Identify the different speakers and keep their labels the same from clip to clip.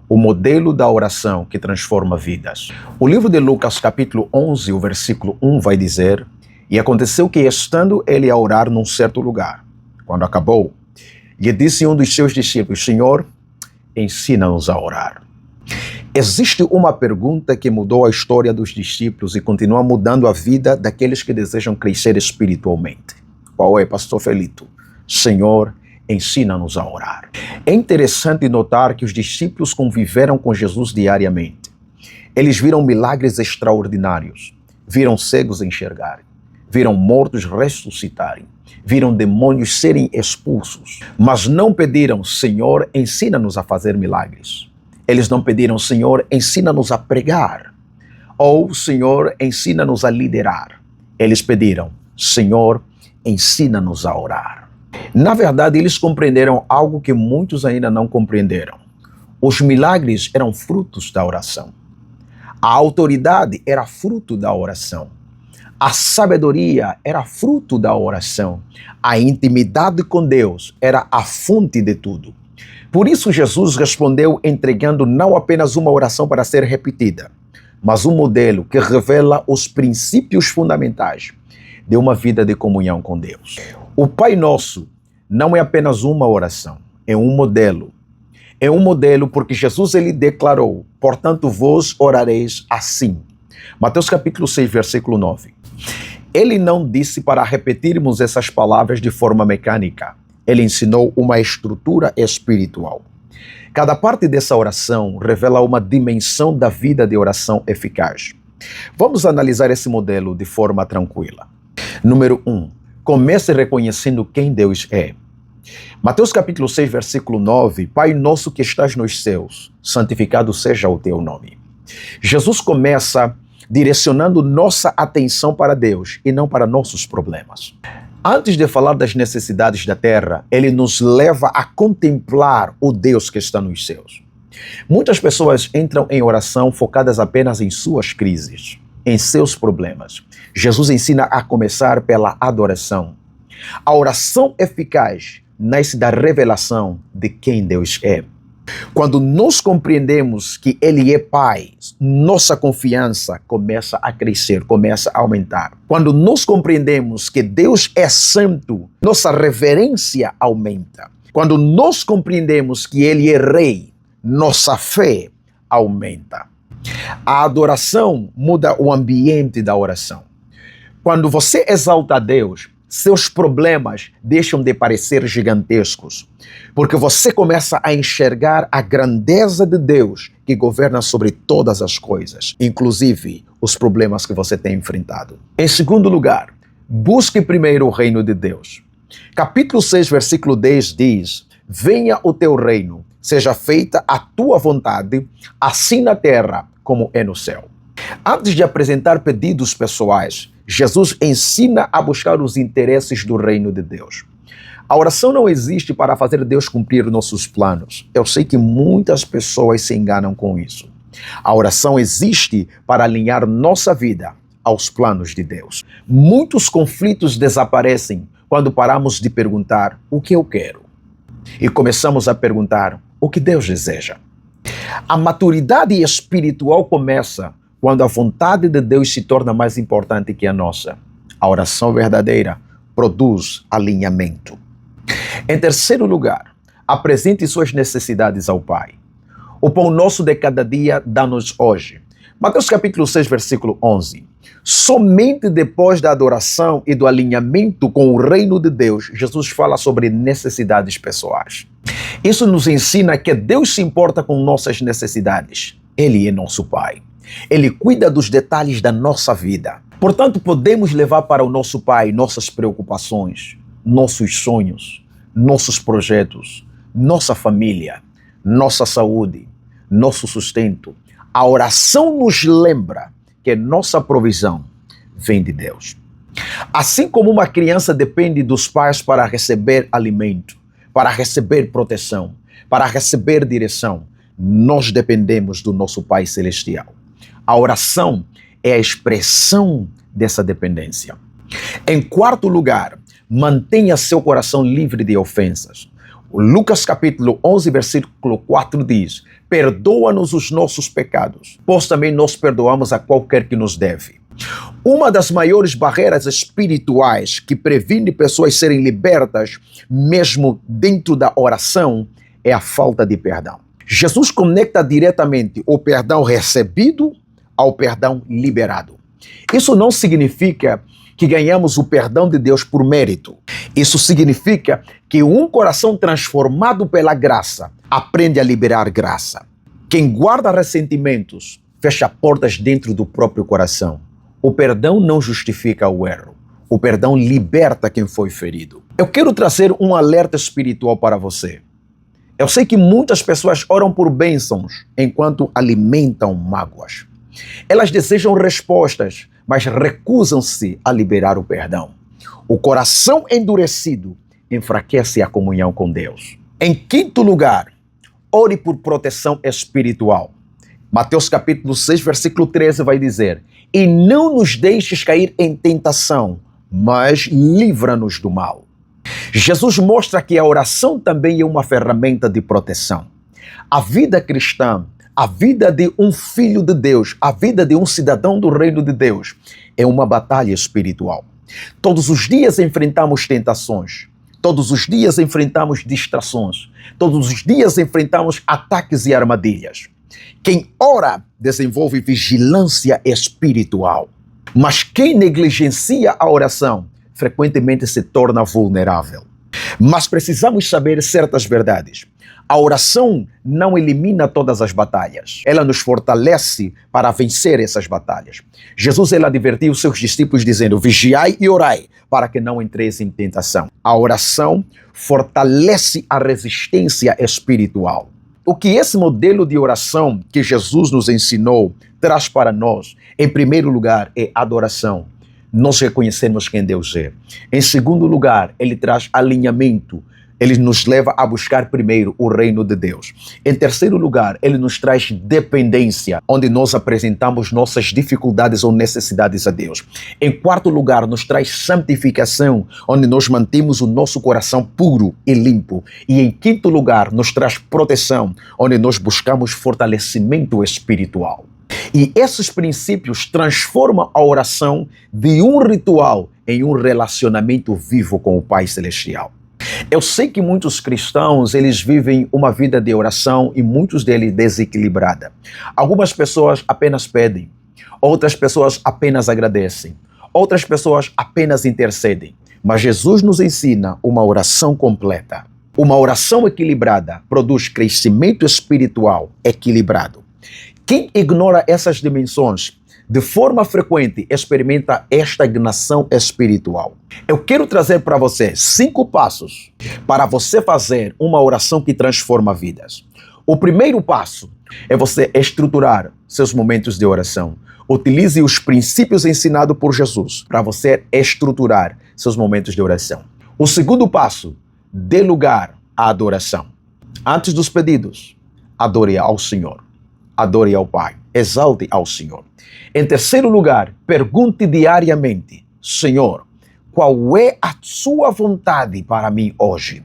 Speaker 1: o modelo da oração que transforma vidas. O livro de Lucas, capítulo 11, o versículo 1 vai dizer: E aconteceu que, estando ele a orar num certo lugar, quando acabou, lhe disse um dos seus discípulos: Senhor, ensina-nos a orar. Existe uma pergunta que mudou a história dos discípulos e continua mudando a vida daqueles que desejam crescer espiritualmente. Qual é, pastor Felito? Senhor, ensina-nos a orar. É interessante notar que os discípulos conviveram com Jesus diariamente. Eles viram milagres extraordinários, viram cegos enxergarem, viram mortos ressuscitarem, viram demônios serem expulsos, mas não pediram: Senhor, ensina-nos a fazer milagres. Eles não pediram: Senhor, ensina-nos a pregar, ou Senhor, ensina-nos a liderar. Eles pediram: Senhor, ensina-nos a orar. Na verdade, eles compreenderam algo que muitos ainda não compreenderam. Os milagres eram frutos da oração. A autoridade era fruto da oração. A sabedoria era fruto da oração. A intimidade com Deus era a fonte de tudo. Por isso, Jesus respondeu entregando não apenas uma oração para ser repetida, mas um modelo que revela os princípios fundamentais de uma vida de comunhão com Deus. O Pai Nosso não é apenas uma oração, é um modelo. É um modelo porque Jesus ele declarou: portanto vós orareis assim. Mateus capítulo 6, versículo 9. Ele não disse para repetirmos essas palavras de forma mecânica. Ele ensinou uma estrutura espiritual. Cada parte dessa oração revela uma dimensão da vida de oração eficaz. Vamos analisar esse modelo de forma tranquila. Número 1. Comece reconhecendo quem Deus é. Mateus capítulo 6, versículo 9. Pai nosso que estás nos céus, santificado seja o teu nome. Jesus começa direcionando nossa atenção para Deus e não para nossos problemas. Antes de falar das necessidades da terra, ele nos leva a contemplar o Deus que está nos céus. Muitas pessoas entram em oração focadas apenas em suas crises, em seus problemas. Jesus ensina a começar pela adoração. A oração eficaz nasce da revelação de quem Deus é. Quando nós compreendemos que Ele é Pai, nossa confiança começa a crescer, começa a aumentar. Quando nós compreendemos que Deus é santo, nossa reverência aumenta. Quando nós compreendemos que Ele é Rei, nossa fé aumenta. A adoração muda o ambiente da oração. Quando você exalta a Deus, seus problemas deixam de parecer gigantescos, porque você começa a enxergar a grandeza de Deus que governa sobre todas as coisas, inclusive os problemas que você tem enfrentado. Em segundo lugar, busque primeiro o reino de Deus. Capítulo 6, versículo 10 diz: Venha o teu reino, seja feita a tua vontade, assim na terra como é no céu. Antes de apresentar pedidos pessoais, Jesus ensina a buscar os interesses do reino de Deus. A oração não existe para fazer Deus cumprir nossos planos. Eu sei que muitas pessoas se enganam com isso. A oração existe para alinhar nossa vida aos planos de Deus. Muitos conflitos desaparecem quando paramos de perguntar o que eu quero e começamos a perguntar o que Deus deseja. A maturidade espiritual começa quando a vontade de Deus se torna mais importante que a nossa. A oração verdadeira produz alinhamento. Em terceiro lugar, apresente suas necessidades ao Pai. O pão nosso de cada dia dá-nos hoje. Mateus capítulo 6, versículo 11. Somente depois da adoração e do alinhamento com o reino de Deus, Jesus fala sobre necessidades pessoais. Isso nos ensina que Deus se importa com nossas necessidades. Ele é nosso Pai. Ele cuida dos detalhes da nossa vida. Portanto, podemos levar para o nosso Pai nossas preocupações, nossos sonhos, nossos projetos, nossa família, nossa saúde, nosso sustento. A oração nos lembra que nossa provisão vem de Deus. Assim como uma criança depende dos pais para receber alimento, para receber proteção, para receber direção, nós dependemos do nosso Pai Celestial. A oração é a expressão dessa dependência. Em quarto lugar, mantenha seu coração livre de ofensas. Lucas capítulo 11, versículo 4 diz: perdoa-nos os nossos pecados, pois também nós perdoamos a qualquer que nos deve. Uma das maiores barreiras espirituais que previne pessoas serem libertas, mesmo dentro da oração, é a falta de perdão. Jesus conecta diretamente o perdão recebido ao perdão liberado. Isso não significa que ganhamos o perdão de Deus por mérito. Isso significa que um coração transformado pela graça aprende a liberar graça. Quem guarda ressentimentos fecha portas dentro do próprio coração. O perdão não justifica o erro. O perdão liberta quem foi ferido. Eu quero trazer um alerta espiritual para você. Eu sei que muitas pessoas oram por bênçãos enquanto alimentam mágoas. Elas desejam respostas, mas recusam-se a liberar o perdão. O coração endurecido enfraquece a comunhão com Deus. Em quinto lugar, ore por proteção espiritual. Mateus capítulo 6, versículo 13 vai dizer: e não nos deixes cair em tentação, mas livra-nos do mal. Jesus mostra que a oração também é uma ferramenta de proteção. A vida cristã, a vida de um filho de Deus, a vida de um cidadão do reino de Deus, é uma batalha espiritual. Todos os dias enfrentamos tentações, todos os dias enfrentamos distrações, todos os dias enfrentamos ataques e armadilhas. Quem ora desenvolve vigilância espiritual, mas quem negligencia a oração frequentemente se torna vulnerável. Mas precisamos saber certas verdades. A oração não elimina todas as batalhas. Ela nos fortalece para vencer essas batalhas. Jesus advertiu seus discípulos dizendo: vigiai e orai, para que não entreis em tentação. A oração fortalece a resistência espiritual. O que esse modelo de oração que Jesus nos ensinou traz para nós, em primeiro lugar, é adoração. Nós reconhecemos quem Deus é. Em segundo lugar, ele traz alinhamento. Ele nos leva a buscar primeiro o reino de Deus. Em terceiro lugar, ele nos traz dependência, onde nós apresentamos nossas dificuldades ou necessidades a Deus. Em quarto lugar, nos traz santificação, onde nós mantemos o nosso coração puro e limpo. E em quinto lugar, nos traz proteção, onde nós buscamos fortalecimento espiritual. E esses princípios transformam a oração de um ritual em um relacionamento vivo com o Pai Celestial. Eu sei que muitos cristãos, eles vivem uma vida de oração e muitos deles desequilibrada. Algumas pessoas apenas pedem, outras pessoas apenas agradecem, outras pessoas apenas intercedem. Mas Jesus nos ensina uma oração completa. Uma oração equilibrada produz crescimento espiritual equilibrado. Quem ignora essas dimensões de forma frequente experimenta estagnação espiritual. Eu quero trazer para você 5 passos para você fazer uma oração que transforma vidas. O primeiro passo é você estruturar seus momentos de oração. Utilize os princípios ensinados por Jesus para você estruturar seus momentos de oração. O segundo passo, dê lugar à adoração. Antes dos pedidos, adore ao Senhor. Adore ao Pai. Exalte ao Senhor. Em terceiro lugar, pergunte diariamente: Senhor, qual é a sua vontade para mim hoje?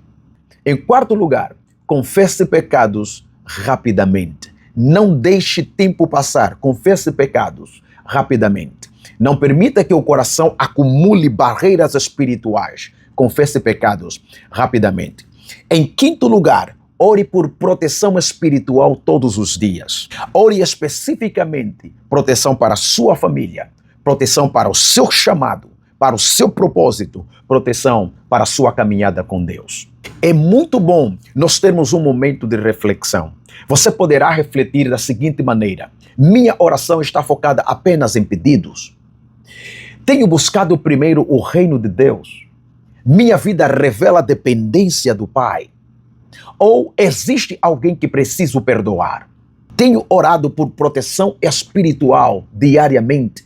Speaker 1: Em quarto lugar, confesse pecados rapidamente. Não deixe tempo passar. Confesse pecados rapidamente. Não permita que o coração acumule barreiras espirituais. Confesse pecados rapidamente. Em quinto lugar, ore por proteção espiritual todos os dias. Ore especificamente proteção para a sua família, proteção para o seu chamado, para o seu propósito, proteção para a sua caminhada com Deus. É muito bom nós termos um momento de reflexão. Você poderá refletir da seguinte maneira: minha oração está focada apenas em pedidos? Tenho buscado primeiro o reino de Deus? Minha vida revela a dependência do Pai? Ou existe alguém que preciso perdoar? Tenho orado por proteção espiritual diariamente?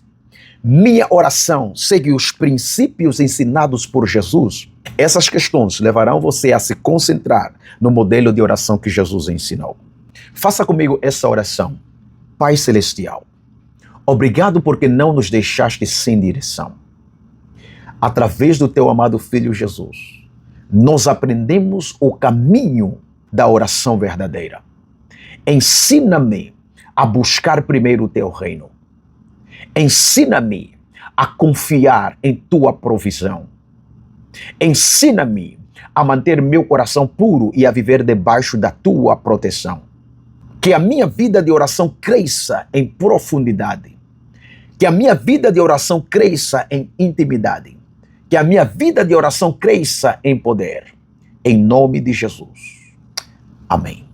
Speaker 1: Minha oração segue os princípios ensinados por Jesus? Essas questões levarão você a se concentrar no modelo de oração que Jesus ensinou. Faça comigo essa oração. Pai Celestial, obrigado porque não nos deixaste sem direção. Através do teu amado Filho Jesus, nós aprendemos o caminho da oração verdadeira. Ensina-me a buscar primeiro o teu reino. Ensina-me a confiar em tua provisão. Ensina-me a manter meu coração puro e a viver debaixo da tua proteção. Que a minha vida de oração cresça em profundidade. Que a minha vida de oração cresça em intimidade. Que a minha vida de oração cresça em poder. Em nome de Jesus. Amém.